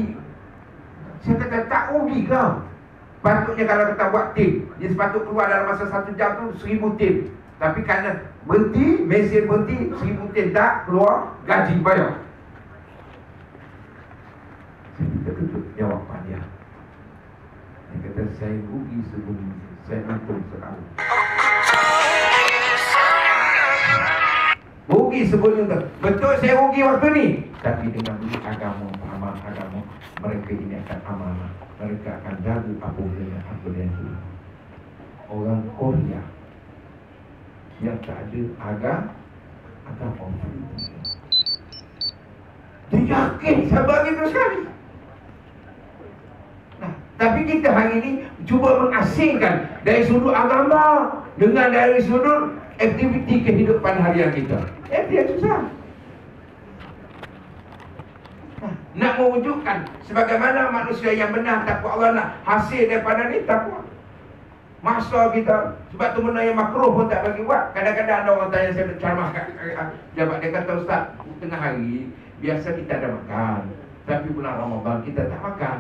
Saya kata, tak rugi ke? Patutnya kalau kita buat tim, dia sepatut keluar dalam masa 1 jam tu 1000 tim. Tapi kerana berhenti, mesin berhenti, 1000 tim tak keluar, gaji bayar. Saya terkejut jawapan dia. Dia kata, saya rugi sebelum saya untung sekarang. Rugi sebelum tu. Betul saya rugi waktu ni. Tapi dengan beli agama, amal agama, mereka ini akan amanah. Mereka akan jaga apa yang itu. Orang Korea yang tak ada agama. Dia yakin sabar itu sekali. Nah, tapi kita hari ini cuba mengasingkan dari sudut agama dengan dari sudut aktiviti kehidupan harian kita. Dia susah. Nak mewujudkan sebagaimana manusia yang benar takwa Allah nak hasil daripada ni takwa. Masa kita sebab tu benda yang makruh pun tak bagi buat. Kadang-kadang ada orang tanya saya berceramah kat jabat, dia kata, Ustaz, tengah hari biasa kita ada makan, tapi bulan Ramadan kita tak makan.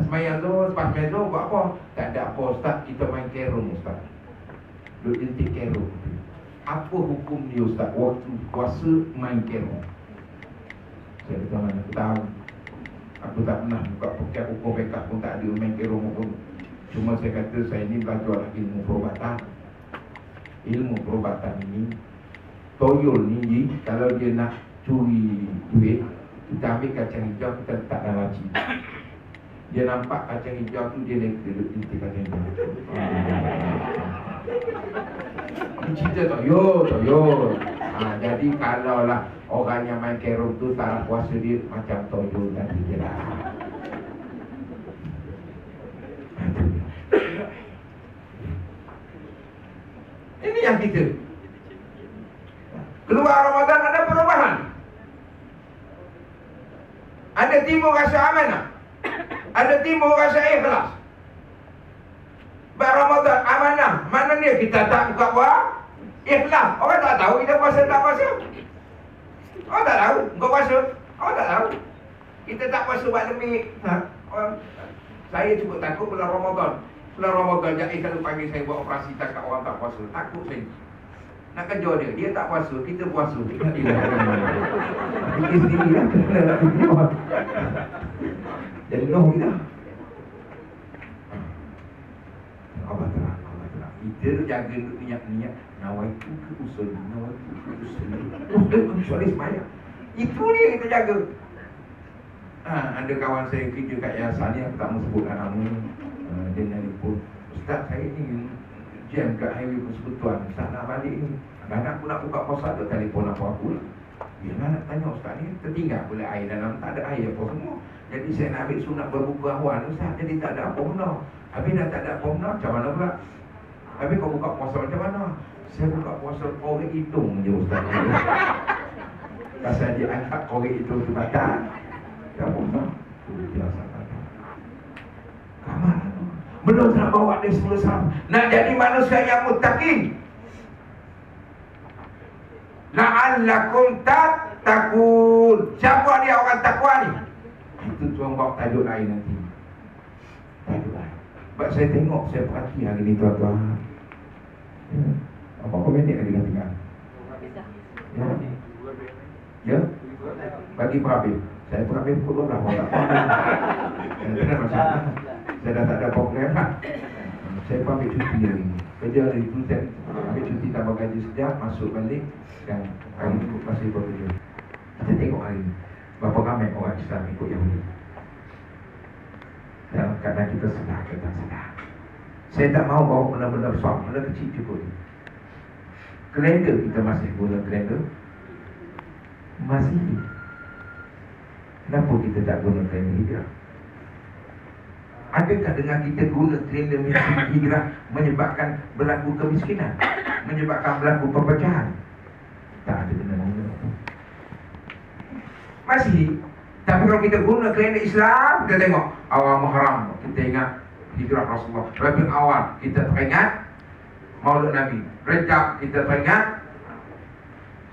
Semayang tu, lepas semayang tu buat apa? Tak ada apa Ustaz, kita main kerong Ustaz. Duduk jentik kerong. Apa hukum dia Ustaz waktu puasa main kerong? Saya kata, mana aku tahu. Aku tak pernah buka poket ukur backup pun tak ada, main kerong pun. Cuma saya kata saya ni belajar ilmu perubatan. Ilmu perubatan ini, toyol ni kalau dia nak curi duit, kita ambil kacang hijau, kita letak dalam laci. Dia nampak kacang hijau tu, dia duduk inti kacang hijau. Ini cerita toyol. Jadi kalau lah orang yang main kerong tu tak puasa dia macam toyol tadi je lah. Ini yang kita. Keluar Ramadan ada perubahan. Ada timbul rasa amanah. Ada timbul rasa ikhlas. Ramadan amanah. Mana dia kita tak buka puasa? Ikhlas. Orang tak tahu kita puasa tak puasa. Orang tak tahu. Kau puasa. Orang tak tahu. Kita tak puasa buat demi. Saya cukup takut bulan Ramadan. Bulan Ramadan Jai selalu panggil saya buat operasi tangkap orang tak puasa. Takut saya. Nak kejar dia. Dia tak puasa, kita puasa. Fikir sendiri lah. Jadi noh kita. Allah terang. Kita jaga niat-niat. Nawaitu ke usul. Usul semayang. Itu dia kita jaga. Ada kawan saya kerja kat yayasan ni, aku tak mau sebutkan nama. Dia telefon, Ustaz saya ni jam kat highway Persekutuan, Ustaz nak balik ni. Kadang-kadang aku nak buka puasa tu, telefon apa-apa lah. Bila nak tanya Ustaz ni, tertinggal pula air dalam, tak ada air apa semua. Jadi saya nak ambil sunat berbuka awan Ustaz, jadi tak ada apa benda. Habis dah tak ada apa benda, macam mana pula? Habis kau buka puasa macam mana? Saya buka puasa korek hidung je Ustaz. Pasal dia angkat korek hidung tu batal. Tak apa benda. Itu biasa kata. Kamar Belum nak bawa dia 10 sahabat. Nak jadi manusia yang muttaqin. La'allakum tattaqun. Siapa dia orang takwa ni? Itu tuan bawa tajuk lain nanti. Tajuk lain. Sebab saya tengok, saya perhati hari ni tuan-tuan. Apa minit lagi dah tinggal? Ya? Bagi perhabis. Saya perhabis pukul 12 orang tak faham. Saya dah tak ada program lah. Saya pun ambil cuti hari ni. Kerja hari tu saya ambil cuti tambah gaji sekejap, masuk balik. Dan hari ni masih bekerja. Kita tengok hari ni berapa ramai orang Islam ikut Yahudi. Dalam keadaan kita sedar, kita sedar. Saya tak mahu bawa benda-benda besar, benda kecil cukup. Kalender kita masih guna kalender. Masih. Kenapa kita tak guna kalender hijrah? Adakah dengan kita guna kalender hijrah menyebabkan berlaku kemiskinan? Menyebabkan berlaku perpecahan? Tak ada benda-benda. Masih. Tapi kalau kita guna kalender Islam, kita tengok awal Muharram, kita ingat hijrah Rasulullah. Rabiul Awal, kita teringat Maulud Nabi. Rejab, kita teringat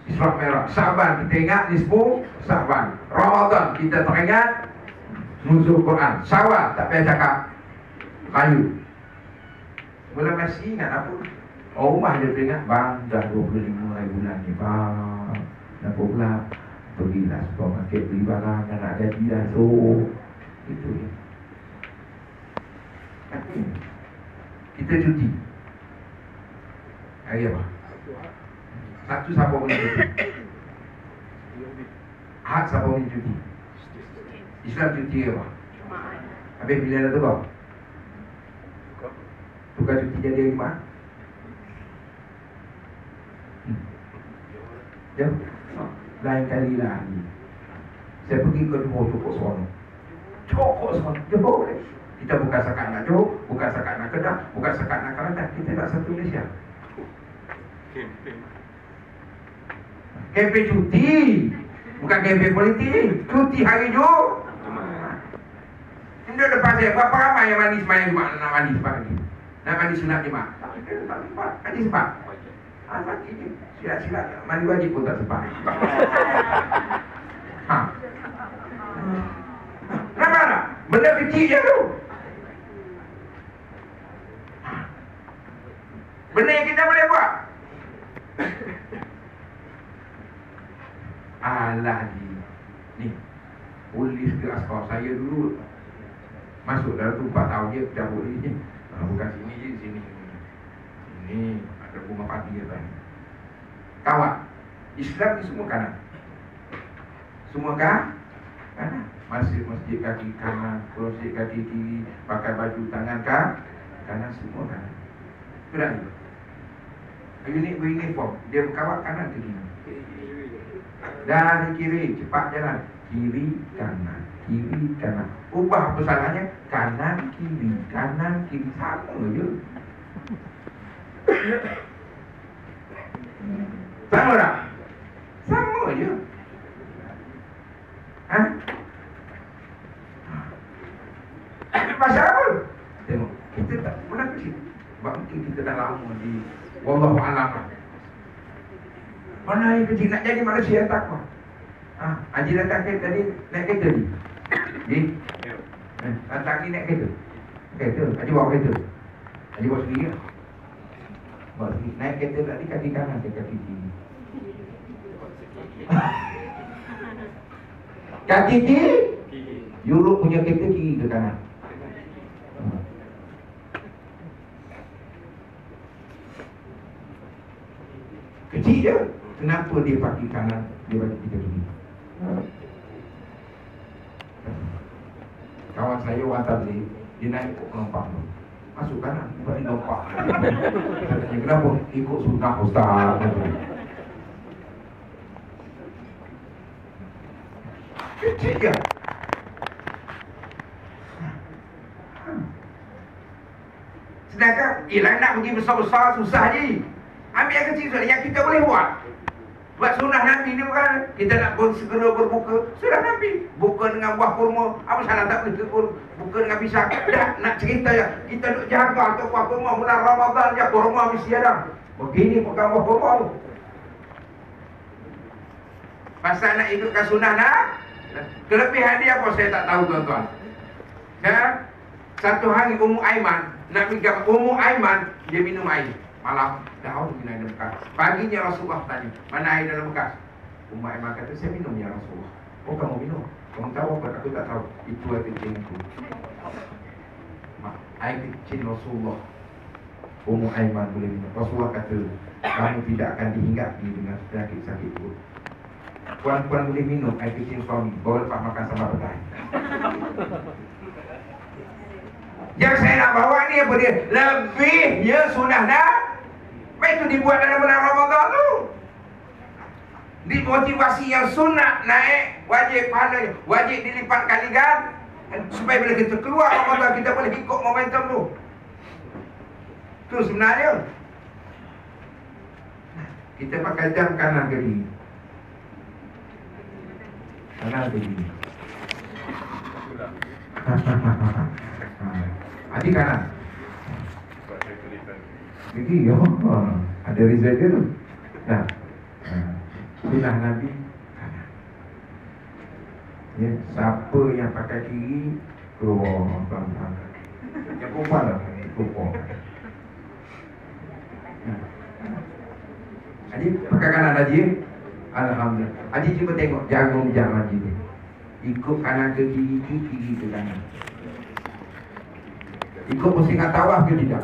Isra Mi'raj. Sa'ban, kita ingat nisfu Sa'ban. Ramadan, kita teringat nuzul Quran. Syawal, tak payah cakap kayu. Mula masih ingat apa? Oh, rumah dia teringat, bang, dah 25 hari bulan ni, bang. Kenapa pula? Pergilah supermarket beli barang, nak gaji dah, so itu je. Kita cuti hari apa? Satu siapa boleh cuti? Ahad siapa boleh cuti? Islam cuti apa? Habis bila dah tukar? Tukar cuti jadi hari Jumaat? Jom. Lain kali lagi saya pergi ke Johor cukup seronok. Cukup seronok. Johor boleh. Kita bukan sekat nak Johor, bukan sekat nak Kedah, bukan sekat nak Kelantan. Kita nak satu Malaysia. Kempen cuti, bukan kempen politik. Cuti hari Johor. Ini depan saya, berapa ramai yang mandi sembahyang Jumaat nak mandi sebab ni? Nak mandi sunat Jumaat? Tak sempat. Mandi sempat. Mandi je. Silat-silat. Mandi wajib pun tak sempat. Kenapa tak? Benda kecil je tu. Benda yang kita boleh buat. Alah ni polis ke askar saya dulu masuk dalam tu 4 tahun dia cabut ni. Bukan sini je, sini. Ini ada rumah padi apa ni. Kawan. Islam ni semua kanan. Semua kanan. Masjid kaki kanan, kursi kaki kiri, pakai baju tangan kanan, semua kanan. Itu dah ni. Unit beruniform, dia berkawal kanan ke kiri. Dari kiri, cepat jalan. Kiri, kanan. Kiri, kanan. Ubah pesanannya, kanan, kiri. Kanan, kiri. Sama je. Sama tak? Sama je. Pasal apa? Tengok, kita tak pernah kecil. Sebab mungkin kita dah lama di Wallahu a'lam. Mana yang kecil nak jadi manusia yang takwa? Haji datang tadi naik kereta ni. Datang ni naik kereta. Kereta, Haji bawa kereta. Haji bawa sendiri lah. Bawa sendiri. Naik kereta tadi kaki kanan ke kaki kiri. Kaki kiri? Europe punya kereta kiri ke kanan. Kecil je. Kenapa dia pakai kanan, dia bagi kita kiri? Kawan saya orang tabligh, dia naik ikut penumpang tu. Masuk kanan, bagi lompat. Katanya, kenapa? Ikut sunnah Ustaz. Kecil je. Sedangkan, nak pergi besar-besar susah je. Ambil yang kecil saja, yang kita boleh buat. Buat sunnah Nabi ni bukan kita nak segera berbuka. Sunnah Nabi buka dengan buah kurma. Apa salah tak boleh buka dengan pisang? Dah nak cerita ya. Kita duk jaga tu buah kurma bulan Ramadan je kurma mesti ada. Begini bukan buah kurma tu. Pasal nak hidupkan sunnah nak. Kelebihan dia apa saya tak tahu tuan-tuan. Ya. Satu hari Ummu Aiman nak minum Ummu Aiman dia minum air. Malam dah minum air dalam bekas. Paginya Rasulullah tanya, mana air dalam bekas? Ummu Aiman kata, saya minum ya Rasulullah. Oh kamu minum? Kamu tahu apa? Aku tak tahu. Itu air kecilku. Air kecil Rasulullah. Ummu Aiman boleh minum. Rasulullah kata, kamu tidak akan dihinggapi dengan penyakit sakit perut. Puan-puan boleh minum air kecil suami. Bawa lepas makan sama petai. Yang saya nak bawa ni apa dia? Lebihnya sunnah dah. Apa itu dibuat dalam bulan Ramadan tu? Dimotivasi yang sunnah naik, wajib pahala, wajib dilipat kalikan supaya bila kita keluar Ramadan kita boleh ikut momentum tu. Tu sebenarnya. Kita pakai jam kanan ke kiri. Kanan ke kiri. Adik kanan. Jadi ada result dia tu. Nah, sunnah Nabi kanan. Ya, siapa yang pakai kiri keluar pelan-pelan. Yang perempuan lah keluar. Adik pakai kanan Haji. Alhamdulillah. Haji cuba tengok jagung jam Haji ni. Ikut kanan ke kiri, kiri ke kanan. Ikut pusingan tawaf ke tidak?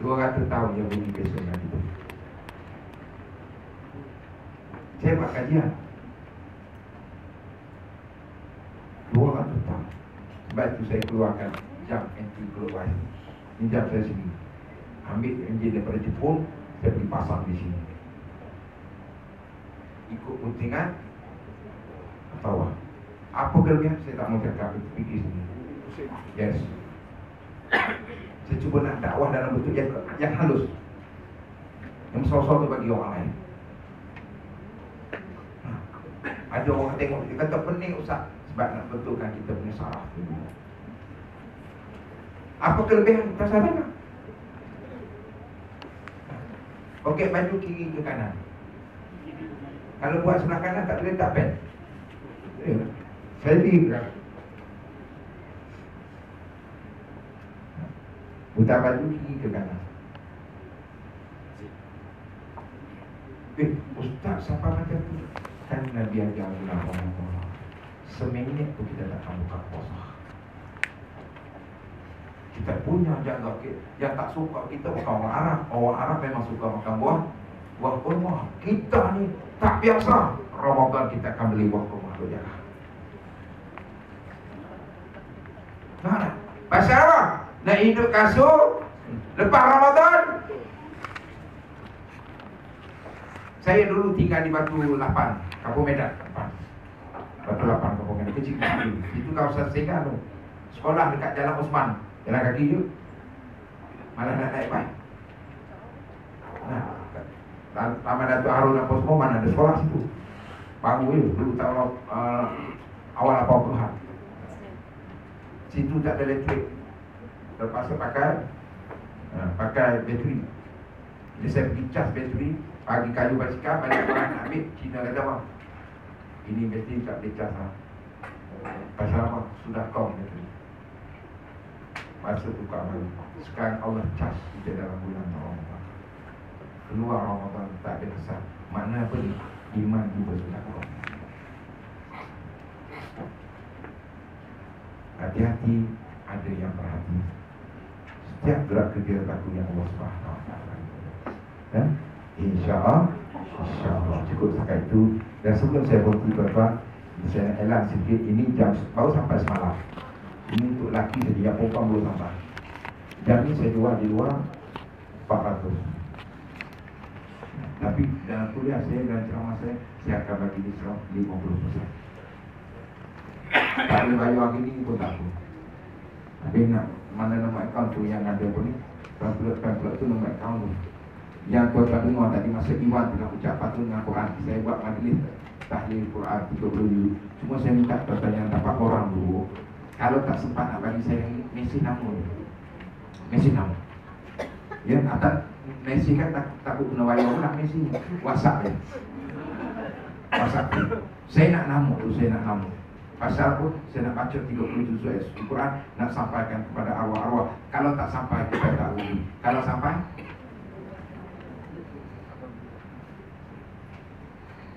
200 tahun yang bunyi besok nanti. Saya buat kajian 200 tahun. Sebab itu saya keluarkan jam anti-clockwise. Ini jam saya sendiri. Ambil enjin daripada Jepun, saya pergi pasang di sini. Ikut pusingan tawaf. Apa kelebihan saya tak mau cakap, fikir sendiri. Yes. Saya cuba nak dakwah dalam bentuk yang halus, yang besar-besar tu bagi orang lain. Ada orang tengok, dia kata pening Ustaz, sebab nak betulkan kita punya saraf. Apa kelebihan kita sadar? Okey, baju kiri ke kanan. Kalau buat sebelah kanan tak boleh tak pen. Saya lihat buta baju kiri ke kanan. Ustaz siapa macam tu? Kan Nabi ajar Allah. Seminit tu kita tak akan buka puasa. Kita punya jaga yang tak suka kita bukan orang Arab. Orang Arab memang suka makan buah kurma. Kita ni tak biasa. Ramadan kita akan beli buah kurma tu jaga. Nah, pasal apa? Nak hidup kasut lepas Ramadan. Saya dulu tinggal di Batu 8, Kampung Medan 8. Batu 8 Kampung Medan kecil. Itu kawasan Segar tu. Sekolah dekat Jalan Osman, jalan kaki je. Malah nak naik bike. Nah, Taman Datuk Harun apa semua mana ada sekolah situ. Baru je dulu tahun awal 80-an. Situ tak ada elektrik. Terpaksa pakai bateri. Jadi saya pergi cas bateri, pagi kayu basikal, banyak orang nak ambil. Cina kata bang, ini bateri tak boleh cas lah. Pasal apa? Sudah kau bateri. Masa tukar baru. Sekarang Allah cas kita dalam bulan Ramadan. Keluar Ramadan tak ada kesan. Makna apa ni? Iman juga sudah kau. Hati-hati, ada yang perhati. Setiap gerak kerja aku yang Allah Subhanahu Wa Taala. Dan insya-Allah cukup setakat itu. Dan sebelum saya berhenti tuan-tuan, saya nak elan sedikit. Ini jam baru sampai semalam. Ini untuk lelaki saja, yang perempuan belum sampai. Jam ini saya jual di luar 400. Tapi dalam kuliah saya dan ceramah saya akan bagi diskaun 50%. Tak boleh bayar hari ni pun tak apa. Tapi nak mana nombor akaun tu yang ada pun ni, pamphlet tu nombor akaun tu. Yang tuan-tuan dengar tadi masa Iwan tengah ucap patungnya Quran, saya buat majlis tahlil Quran 30 cuma saya minta tuan-tuan yang dapat orang dulu, kalau tak sempat nak bagi saya mesej nama, mesej nama. Ya, atas mesej kan tak guna wayang pula mesej, WhatsApp ya. WhatsApp. Saya nak nama tu, saya nak nama. Pasal pun saya nak baca 30 juz Al-Quran, nak sampaikan kepada arwah-arwah. Kalau tak sampai kita tak undi. Kalau sampai,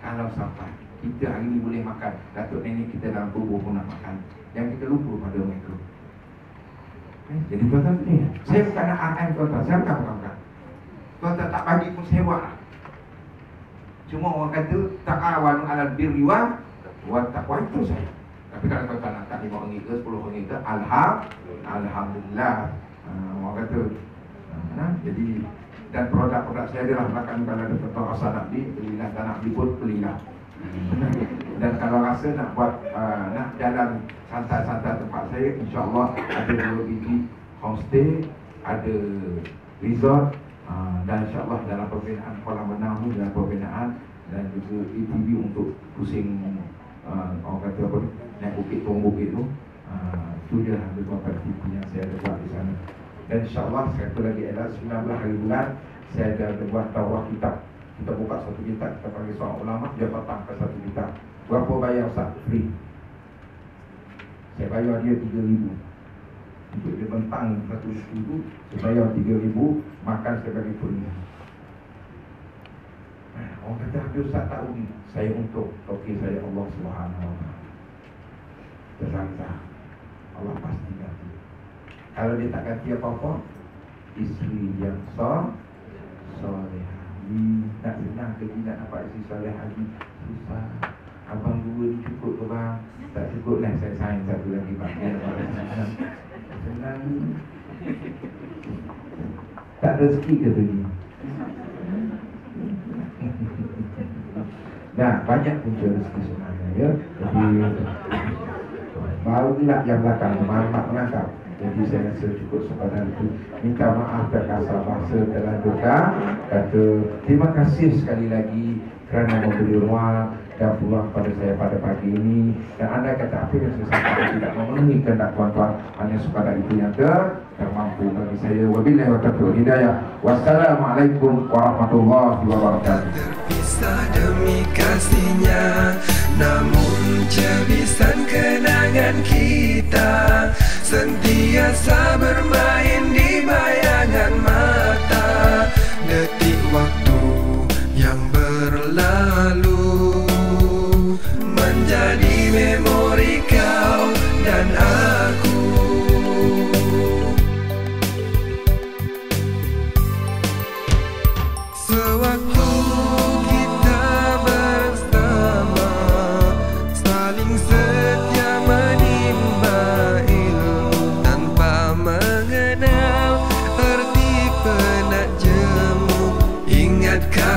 kalau sampai kita hari ini boleh makan, datuk nenek kita dalam kubur pun nak makan, yang kita lupa pada mereka. Jadi tuan-tuan ni, saya bukan nak RM tuan-tuan, saya bukan. Tuan-tuan tak bagi pun saya buat lah. Cuma orang kata ta'awanu 'alal birri wa taqwa, itu saya. Tapi kalau tuan-tuan nak tak RM5 ke RM10 ke, alhamdulillah. Orang kata jadi, dan produk-produk saya adalah belakang kalau ada tuan-tuan rasa nak beli, belilah, tak nak beli pun belilah. Dan kalau rasa nak buat nak jalan santai-santai tempat saya, insya-Allah ada 2 biji homestay, ada resort, dan insya-Allah dalam pembinaan kolam renang, dalam pembinaan, dan juga ATV untuk pusing orang kata apa ni, naik bukit turun bukit tu. Itu dia beberapa aktiviti yang saya ada buat di sana. Dan insya-Allah satu lagi adalah 19 hari bulan saya ada buat daurah kitab. Kita buka satu kitab, kita panggil seorang ulama, dia petang ke satu kitab. Berapa bayar Ustaz? Free. Saya bayar dia 3,000. Untuk dia bentang 100,000, saya bayar 3,000, makan saya bagi free. Orang kata habis Ustaz tak rugi. Saya untuk okey saya Allah Subhanahu Wa Taala. Terasa Allah pasti ganti. Kalau dia tak ganti apa-apa, isteri yang soleh. Tak senang ke tidak dapat isteri soleh haji, susah. Abang 2 ni cukup ke bang? Tak cukup lah, saya sign satu lagi bang. Senang ni. Tak rezeki ke tu ni? Nah, banyak punca rezeki sebenarnya ya. Jadi baru gelap yang belakang, mak menangkap. Jadi saya rasa cukup sekadar itu. Minta maaf terkasar bahasa telah duka. Kata terima kasih sekali lagi kerana memberi ruang dan peluang pada saya pada pagi ini. Dan anda kata apa yang saya sampaikan tidak memenuhi kehendak tuan-tuan, hanya sekadar itu yang termampu bagi saya. Wabillahi taufiq hidayah. Wassalamualaikum warahmatullahi wabarakatuh. Terpisah demi kasihnya, namun cebisan kenangan kita sentiasa bermain di bayangan mata. Detik waktu yang berlalu menjadi memori kau dan aku. Sewaktu kita bersama, saling setia menimba ilmu tanpa mengenal arti penak jemu. Ingatkah